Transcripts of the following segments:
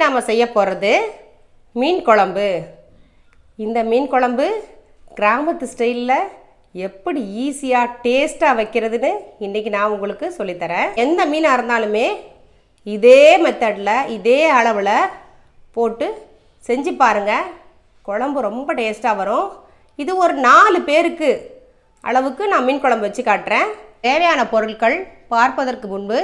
நாம் செய்ய போகிறது மீன் குழம்பு. இந்த மீன் குழம்பு கிராமத்து ஸ்டைலில் எப்படி ஈஸியாக டேஸ்ட்டாக வைக்கிறதுன்னு இன்றைக்கி நான் உங்களுக்கு சொல்லித்தரேன். எந்த மீனாக இருந்தாலுமே இதே மெத்தடில் இதே அளவில் போட்டு செஞ்சு பாருங்கள். குழம்பு ரொம்ப டேஸ்ட்டாக வரும். இது ஒரு 4 பேருக்கு அளவுக்கு நான் மீன் குழம்பு வச்சு காட்டுறேன். தேவையான பொருட்கள் பார்ப்பதற்கு முன்பு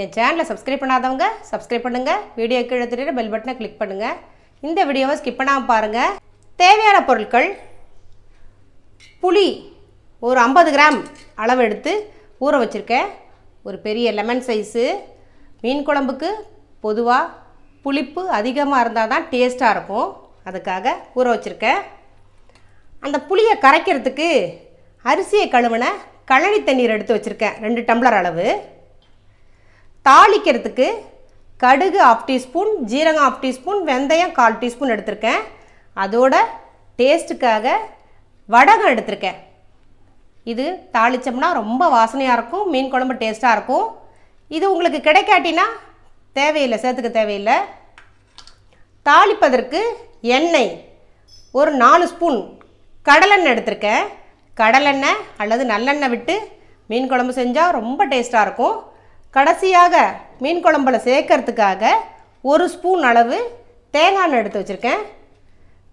என் சேனலை சப்ஸ்கிரைப் பண்ணாதவங்க சப்ஸ்கிரைப் பண்ணுங்கள். வீடியோ கீழே தெரியுற பெல் பட்டனை கிளிக் பண்ணுங்கள். இந்த வீடியோவை ஸ்கிப் பண்ணாமல் பாருங்கள். தேவையான பொருட்கள்: புளி ஒரு 50 கிராம் அளவு எடுத்து ஊற வச்சுருக்கேன். ஒரு பெரிய லெமன் சைஸு. மீன் குழம்புக்கு பொதுவாக புளிப்பு அதிகமாக இருந்தால் தான் டேஸ்ட்டாக இருக்கும், அதுக்காக ஊற வச்சுருக்கேன். அந்த புளியை கரைக்கிறதுக்கு அரிசியை கழுவின கழனி தண்ணீர் எடுத்து வச்சுருக்கேன் 2 டம்ளர் அளவு. தாளிக்கிறதுக்கு கடுகு 1/2 டீஸ்பூன், ஜீரகம் 1/2 டீஸ்பூன், வெந்தயம் 1/4 டீஸ்பூன் எடுத்திருக்கேன். அதோட டேஸ்ட்டுக்காக வடகம் எடுத்திருக்கேன். இது தாளித்தோம்னா ரொம்ப வாசனையாக இருக்கும், மீன் குழம்பு டேஸ்ட்டாக இருக்கும். இது உங்களுக்கு கிடைக்காட்டினா தேவையில்லை, சேர்த்துக்க தேவையில்லை. தாளிப்பதற்கு எண்ணெய் ஒரு 4 ஸ்பூன் கடலெண்ணெய் எடுத்திருக்கேன். கடலெண்ணெய் அல்லது நல்லெண்ணெய் விட்டு மீன் குழம்பு செஞ்சால் ரொம்ப டேஸ்ட்டாக இருக்கும். கடைசியாக மீன் குழம்புல சேர்க்கறதுக்காக 1 ஸ்பூன் அளவு தேங்காய் எண்ணெய் எடுத்து வச்சுருக்கேன்.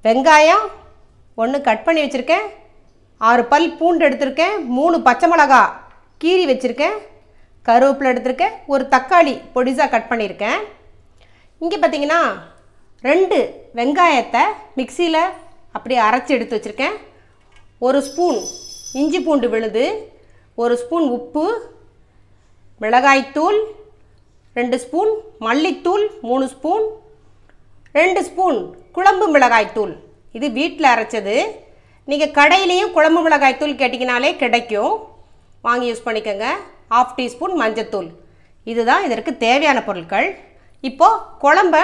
வெங்காயம் 1 கட் பண்ணி வச்சுருக்கேன். 6 பல் பூண்டு எடுத்திருக்கேன். 3 பச்சை மிளகா கீரி வச்சுருக்கேன். கருவேப்பிலை எடுத்திருக்கேன். ஒரு தக்காளி பொடிசாக கட் பண்ணியிருக்கேன். இங்கே பார்த்தீங்கன்னா 2 வெங்காயத்தை மிக்சியில் அப்படியே அரைச்சி எடுத்து வச்சுருக்கேன். 1 ஸ்பூன் இஞ்சி பூண்டு விழுது, 1 ஸ்பூன் உப்பு, மிளகாய்த்தூள் 2 ஸ்பூன், மல்லித்தூள் 3 ஸ்பூன், 2 ஸ்பூன் குழம்பு மிளகாய்த்தூள். இது வீட்டில் அரைச்சது. நீங்கள் கடையிலையும் குழம்பு மிளகாய்த்தூள் கேட்டிங்கனாலே கிடைக்கும், வாங்கி யூஸ் பண்ணிக்கோங்க. 1/2 டீஸ்பூன் மஞ்சத்தூள். இதுதான் இதற்கு தேவையான பொருட்கள். இப்போது குழம்ப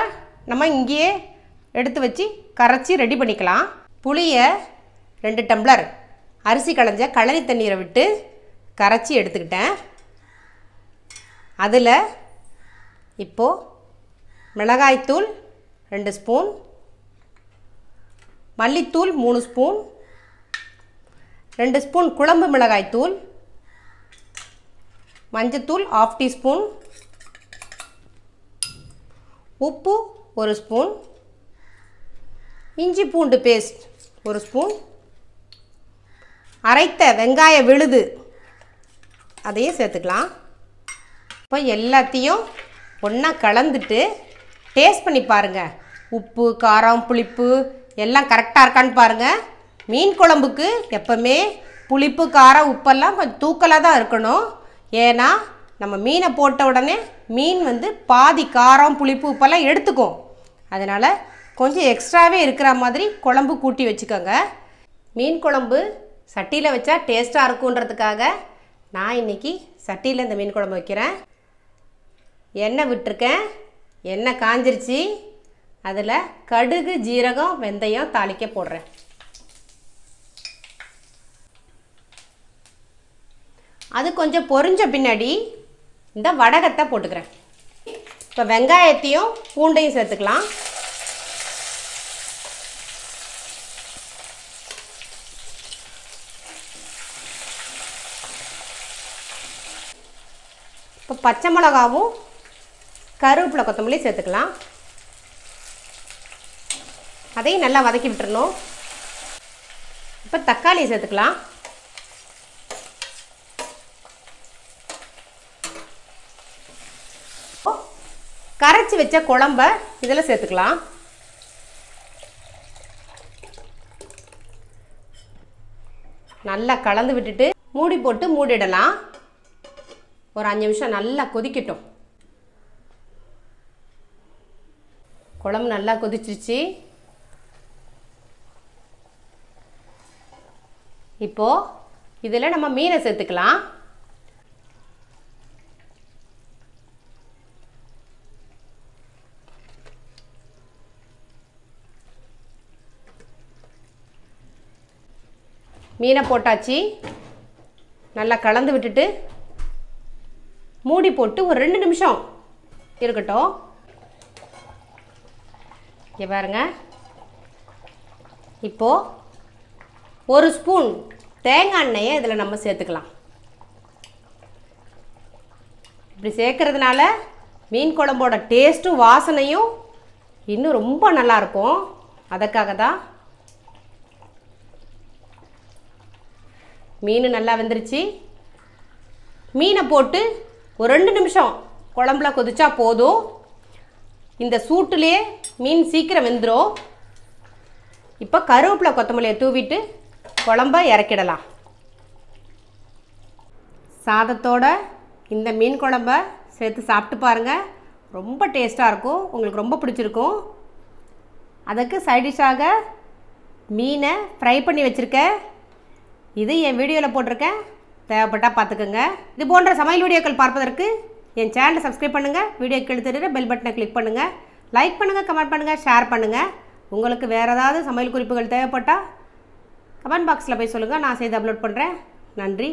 நம்ம இங்கேயே எடுத்து வச்சு கரைச்சி ரெடி பண்ணிக்கலாம். புளியை 2 டம்ளர் அரிசி களைஞ்ச கழனி தண்ணீரை விட்டு கரைச்சி எடுத்துக்கிட்டேன். அதில் இப்போது மிளகாய்த்தூள் 2 ஸ்பூன், மல்லித்தூள் 3 ஸ்பூன், 2 ஸ்பூன் குழம்பு மிளகாய்த்தூள், மஞ்சத்தூள் 1/2 டீஸ்பூன், உப்பு 1 ஸ்பூன், இஞ்சி பூண்டு பேஸ்ட் 1 ஸ்பூன், அரைத்த வெங்காய விழுது அதையும் சேர்த்துக்கலாம். இப்போ எல்லாத்தையும் ஒன்றா கலந்துட்டு டேஸ்ட் பண்ணி பாருங்கள். உப்பு, காரம், புளிப்பு எல்லாம் கரெக்டாக இருக்கான்னு பாருங்கள். மீன் குழம்புக்கு எப்போவுமே புளிப்பு, காரம், உப்பெல்லாம் கொஞ்சம் தூக்கலாக தான் இருக்கணும். ஏன்னா நம்ம மீனை போட்ட உடனே மீன் பாதி காரம், புளிப்பு, உப்பெல்லாம் எடுத்துக்கும். அதனால் கொஞ்சம் எக்ஸ்ட்ராவே இருக்கிற மாதிரி குழம்பு கூட்டி வச்சுக்கோங்க. மீன் குழம்பு சட்டியில் வச்சா டேஸ்ட்டாக இருக்குன்றதுக்காக நான் இன்றைக்கி சட்டியில் இந்த மீன் குழம்பு வைக்கிறேன். எண்ணெய் விட்டுருக்கேன். எண்ணெய் காஞ்சிருச்சு. அதில் கடுகு, ஜீரகம், வெந்தயம் தாளிக்க போடுறேன். அது கொஞ்சம் பொரிஞ்ச பின்னாடி இந்த வடகத்தை போட்டுக்கிறேன். இப்போ வெங்காயத்தையும் பூண்டையும் சேர்த்துக்கலாம். இப்போ பச்சை மிளகாவும் கருவேப்பிலை, கொத்தமல்லி சேர்த்துக்கலாம். அதையும் நல்லா வதக்கி விட்டுறணும். இப்போ தக்காளியை சேர்த்துக்கலாம். கரைச்சி வச்ச குழம்ப இதில் சேர்த்துக்கலாம். நல்லா கலந்து விட்டுட்டு மூடி போட்டு மூடிடலாம். ஒரு 5 நிமிஷம் நல்லா கொதிக்கட்டும். குழம்பு நல்லா கொதிச்சிருச்சு. இப்போது இதில் நம்ம மீனை சேர்த்துக்கலாம். மீனை போட்டாச்சு. நல்லா கலந்து விட்டுட்டு மூடி போட்டு ஒரு 2 நிமிஷம் இருக்கட்டும். இங்கே பாருங்க. இப்போது ஒரு ஸ்பூன் தேங்காய் எண்ணெயை இதில் நம்ம சேர்த்துக்கலாம். இப்படி சேர்க்கறதுனால மீன் குழம்போட டேஸ்ட்டும் வாசனையும் இன்னும் ரொம்ப நல்லாயிருக்கும். அதுக்காக தான். மீன் நல்லா வெந்துருச்சு. மீனை போட்டு ஒரு 2 நிமிஷம் குழம்புல கொதிச்சா போதும். இந்த சூட்டுலேயே மீன் சீக்கிரம் வெந்துடும். இப்போ கருவேப்பிலை கொத்தமல்லியை தூவிட்டு குழம்ப இறக்கிடலாம். சாதத்தோட இந்த மீன் குழம்ப சேர்த்து சாப்பிட்டு பாருங்கள். ரொம்ப டேஸ்ட்டாக இருக்கும். உங்களுக்கு ரொம்ப பிடிச்சிருக்கும். அதுக்கு சைடிஷாக மீனை ஃப்ரை பண்ணி வச்சுருக்கேன். இது என் வீடியோவில் போட்டிருக்கேன். தேவைப்பட்டால் பார்த்துக்கோங்க. இது போன்ற சமையல் வீடியோக்கள் பார்ப்பதற்கு என் சேனலை சப்ஸ்கிரைப் பண்ணுங்கள். வீடியோக்கு எடுத்துகிட்டு பெல் பட்டனை கிளிக் பண்ணுங்கள். லைக் பண்ணுங்கள், கமெண்ட் பண்ணுங்கள், ஷேர் பண்ணுங்கள். உங்களுக்கு வேறு ஏதாவது சமையல் குறிப்புகள் தேவைப்பட்டால் கமெண்ட் பாக்ஸில் போய் சொல்லுங்கள். நான் செய்து அப்லோட் பண்ணுறேன். நன்றி.